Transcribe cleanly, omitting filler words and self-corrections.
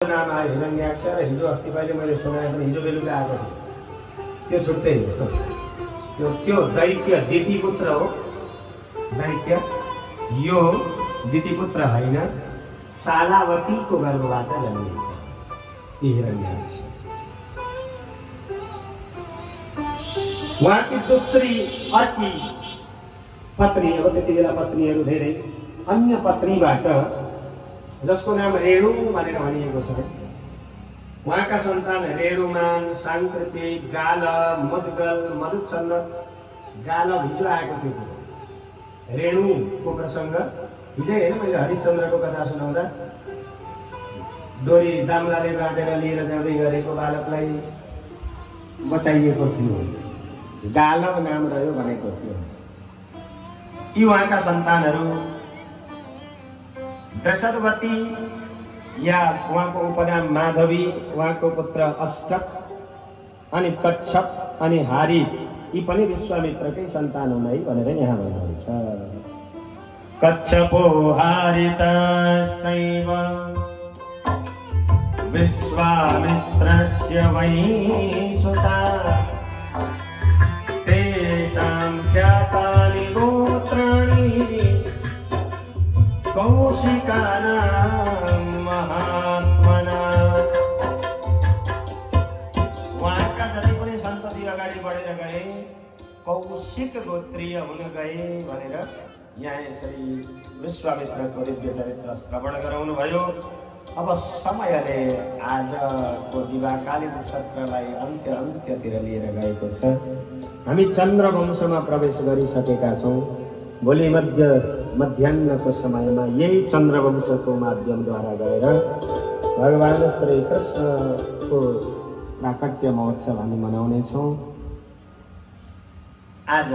नाम आयो हिरण्याक्ष र हिजो अस्ति पहिले मैले सुनाए पनि हिजो बेलुका आएको थियो। त्यो छुट्टै हो। त्यो दैत्य दितिपुत्र हो। दैत्य यो दितिपुत्र होइन, सालावतीको गर्भबाट जन्मिन्छ हिरण्याक्ष। उहाँकी दोस्री अर्की पत्नी, अब त्यति बेला पत्नीहरू धेरै, अन्य पत्नीबाट जसको नाम रेणु भनेर भनिएको छ, उहाँका सन्तान रेणुमान, साङ्कृति, गाल, मदगल, मधुचन्द्र। गाल हिजो आएको थियो। रेणुको प्रसङ्ग हिजै होइन, मैले हरिश्चन्द्रको कथा सुनाउँदा डोरी दामलाले बाँधेर लिएर जाँदै गरेको बालकलाई बचाइएको थियो, गालव नाम रह्यो भनेको थियो। यी उहाँका सन्तानहरू दशरवती या उहाँको उपनाम माधवी, उहाँको पुत्र अष्टक, अनि कच्छप अनि हारित, यी पनि विश्वामित्रकै सन्तान हुन् है भनेर यहाँ भन्नुहुन्छ। कच्छपो हारितश्चैव विश्वामित्रस्य वै सुता, तेषां ख्यातानि गोत्राणि कौशिकानां महात्मना। उहाँका जति पनि सन्तति अगाडि बढेर गए कौशिक गोत्रीय हुन गए भनेर यहाँ यसरी विश्वामित्रको दिव्य चरित्र श्रवण गराउनु भयो। अब समयले आजको दिवाकालीन सत्रलाई अन्त्यतिर लिएर गएको छ। हामी चन्द्रवंशमा प्रवेश गरिसकेका छौँ। भोलि मध्याह्नको समयमा यही चन्द्रवंशको माध्यमद्वारा गएर भगवान श्री कृष्णको प्राकट्य महोत्सव हामी मनाउनेछौँ। आज